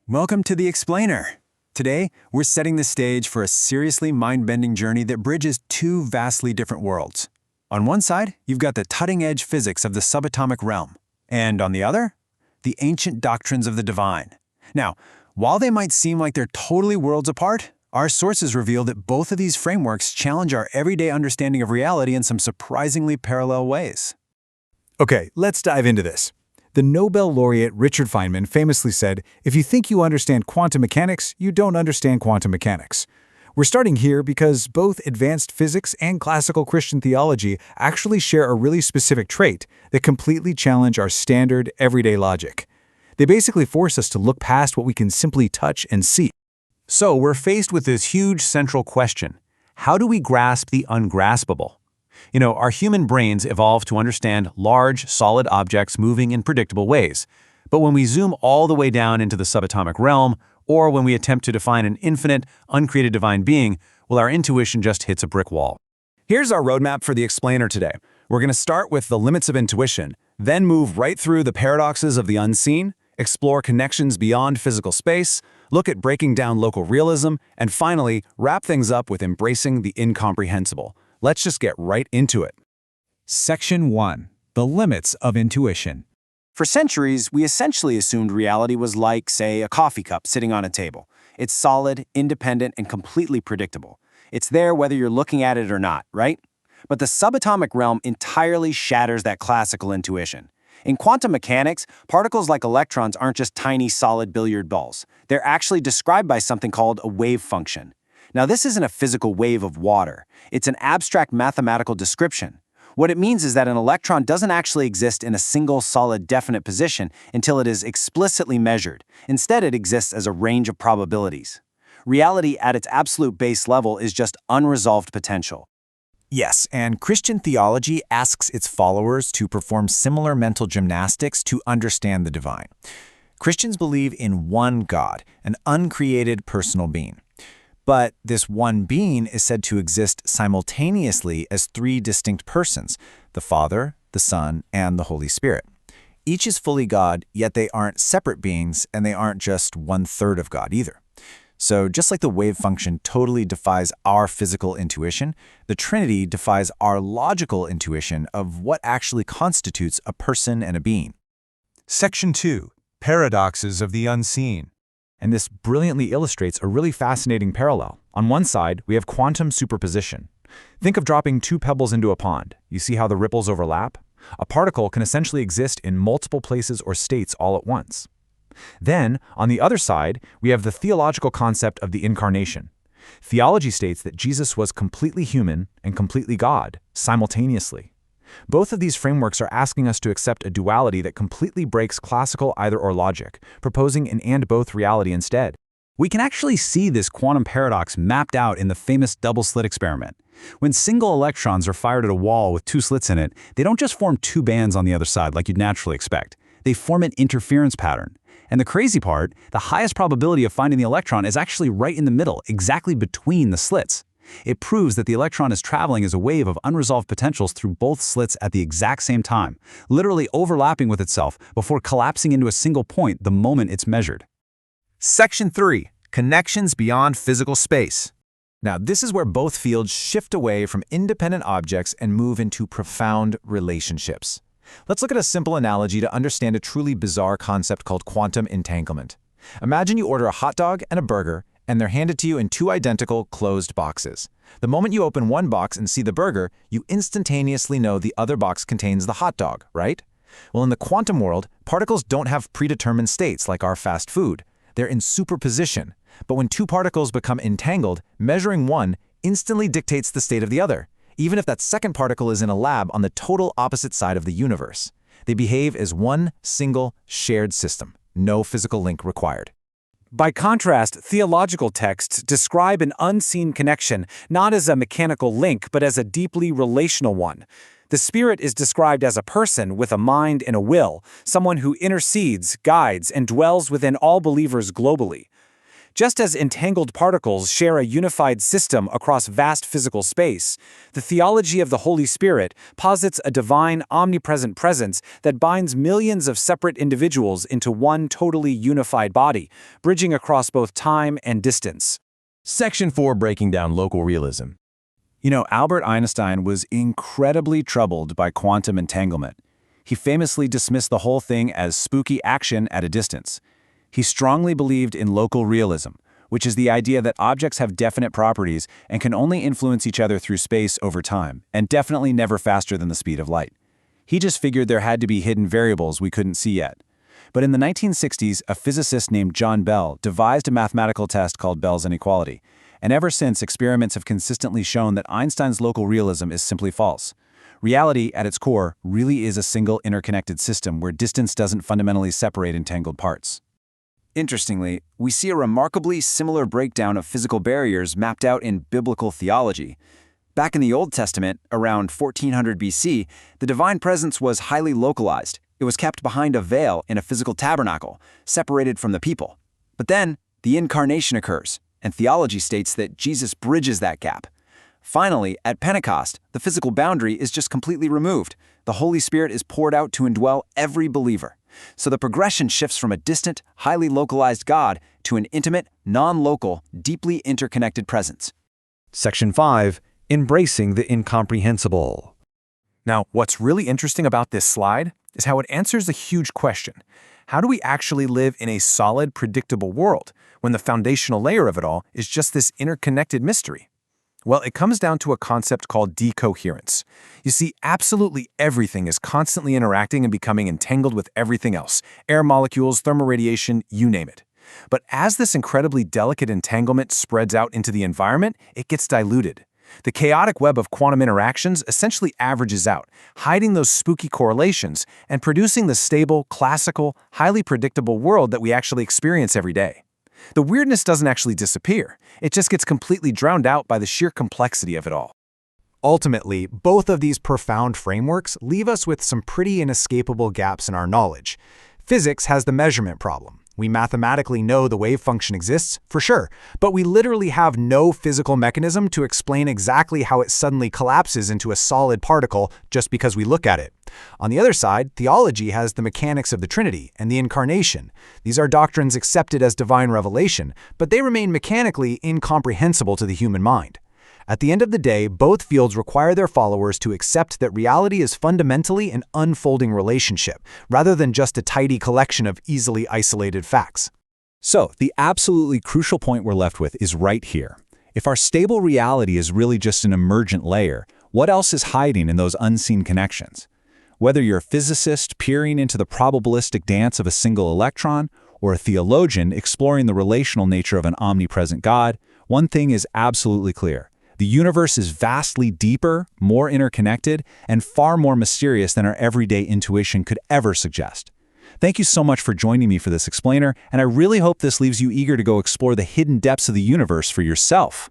Welcome to The Explainer. Today, we're setting the stage for a seriously mind-bending journey that bridges two vastly different worlds. On one side, you've got the cutting-edge physics of the subatomic realm, and on the other, the ancient doctrines of the divine. Now, while they might seem like they're totally worlds apart, our sources reveal that both of these frameworks challenge our everyday understanding of reality in some surprisingly parallel ways. Okay, let's dive into this. The Nobel laureate Richard Feynman famously said, "If you think you understand quantum mechanics, you don't understand quantum mechanics." We're starting here because both advanced physics and classical Christian theology actually share a really specific trait that completely challenge our standard, everyday logic. They basically force us to look past what we can simply touch and see. So we're faced with this huge central question. How do we grasp the ungraspable? Our human brains evolved to understand large, solid objects moving in predictable ways. But when we zoom all the way down into the subatomic realm, or when we attempt to define an infinite, uncreated divine being, well, our intuition just hits a brick wall. Here's our roadmap for the explainer today. We're going to start with the limits of intuition, then move right through the paradoxes of the unseen, explore connections beyond physical space, look at breaking down local realism, and finally, wrap things up with embracing the incomprehensible. Let's just get right into it. Section 1. The limits of intuition. For centuries, we essentially assumed reality was like, say, a coffee cup sitting on a table. It's solid, independent, and completely predictable. It's there whether you're looking at it or not, right? But the subatomic realm entirely shatters that classical intuition. In quantum mechanics, particles like electrons aren't just tiny solid billiard balls. They're actually described by something called a wave function. Now, this isn't a physical wave of water. It's an abstract mathematical description. What it means is that an electron doesn't actually exist in a single solid definite position until it is explicitly measured. Instead, it exists as a range of probabilities. Reality at its absolute base level is just unresolved potential. Yes, and Christian theology asks its followers to perform similar mental gymnastics to understand the divine. Christians believe in one God, an uncreated personal being. But this one being is said to exist simultaneously as three distinct persons, the Father, the Son, and the Holy Spirit. Each is fully God, yet they aren't separate beings, and they aren't just one-third of God either. So just like the wave function totally defies our physical intuition, the Trinity defies our logical intuition of what actually constitutes a person and a being. Section 2. Paradoxes of the unseen. And this brilliantly illustrates a really fascinating parallel. On one side, we have quantum superposition. Think of dropping two pebbles into a pond. You see how the ripples overlap? A particle can essentially exist in multiple places or states all at once. Then, on the other side, we have the theological concept of the incarnation. Theology states that Jesus was completely human and completely God, simultaneously. Both of these frameworks are asking us to accept a duality that completely breaks classical either-or logic, proposing an and-both reality instead. We can actually see this quantum paradox mapped out in the famous double-slit experiment. When single electrons are fired at a wall with two slits in it, they don't just form two bands on the other side like you'd naturally expect. They form an interference pattern. And the crazy part, the highest probability of finding the electron is actually right in the middle, exactly between the slits. It proves that the electron is traveling as a wave of unresolved potentials through both slits at the exact same time, literally overlapping with itself before collapsing into a single point the moment it's measured. Section 3. Connections beyond physical space. Now, this is where both fields shift away from independent objects and move into profound relationships. Let's look at a simple analogy to understand a truly bizarre concept called quantum entanglement. Imagine you order a hot dog and a burger, and they're handed to you in two identical closed boxes. The moment you open one box and see the burger, you instantaneously know the other box contains the hot dog, right? Well, in the quantum world, particles don't have predetermined states like our fast food. They're in superposition. But when two particles become entangled, measuring one instantly dictates the state of the other, even if that second particle is in a lab on the total opposite side of the universe. They behave as one single shared system, no physical link required. By contrast, theological texts describe an unseen connection not as a mechanical link but as a deeply relational one. The Spirit is described as a person with a mind and a will, someone who intercedes, guides, and dwells within all believers globally. Just as entangled particles share a unified system across vast physical space, the theology of the Holy Spirit posits a divine, omnipresent presence that binds millions of separate individuals into one totally unified body, bridging across both time and distance. Section 4, breaking down local realism. You know, Albert Einstein was incredibly troubled by quantum entanglement. He famously dismissed the whole thing as spooky action at a distance. He strongly believed in local realism, which is the idea that objects have definite properties and can only influence each other through space over time, and definitely never faster than the speed of light. He just figured there had to be hidden variables we couldn't see yet. But in the 1960s, a physicist named John Bell devised a mathematical test called Bell's inequality, and ever since experiments have consistently shown that Einstein's local realism is simply false. Reality, at its core, really is a single interconnected system where distance doesn't fundamentally separate entangled parts. Interestingly, we see a remarkably similar breakdown of physical barriers mapped out in biblical theology. Back in the Old Testament, around 1400 BC, the divine presence was highly localized. It was kept behind a veil in a physical tabernacle, separated from the people. But then, the incarnation occurs, and theology states that Jesus bridges that gap. Finally, at Pentecost, the physical boundary is just completely removed. The Holy Spirit is poured out to indwell every believer. So the progression shifts from a distant, highly localized God to an intimate, non-local, deeply interconnected presence. Section 5, embracing the incomprehensible. Now, what's really interesting about this slide is how it answers a huge question. How do we actually live in a solid, predictable world when the foundational layer of it all is just this interconnected mystery? Well, it comes down to a concept called decoherence. You see, absolutely everything is constantly interacting and becoming entangled with everything else. Air molecules, thermoradiation, you name it. But as this incredibly delicate entanglement spreads out into the environment, it gets diluted. The chaotic web of quantum interactions essentially averages out, hiding those spooky correlations and producing the stable, classical, highly predictable world that we actually experience every day. The weirdness doesn't actually disappear. It just gets completely drowned out by the sheer complexity of it all. Ultimately, both of these profound frameworks leave us with some pretty inescapable gaps in our knowledge. Physics has the measurement problem. We mathematically know the wave function exists, for sure, but we literally have no physical mechanism to explain exactly how it suddenly collapses into a solid particle just because we look at it. On the other side, theology has the mechanics of the Trinity and the Incarnation. These are doctrines accepted as divine revelation, but they remain mechanically incomprehensible to the human mind. At the end of the day, both fields require their followers to accept that reality is fundamentally an unfolding relationship, rather than just a tidy collection of easily isolated facts. So, the absolutely crucial point we're left with is right here. If our stable reality is really just an emergent layer, what else is hiding in those unseen connections? Whether you're a physicist peering into the probabilistic dance of a single electron, or a theologian exploring the relational nature of an omnipresent God, one thing is absolutely clear. The universe is vastly deeper, more interconnected, and far more mysterious than our everyday intuition could ever suggest. Thank you so much for joining me for this explainer, and I really hope this leaves you eager to go explore the hidden depths of the universe for yourself.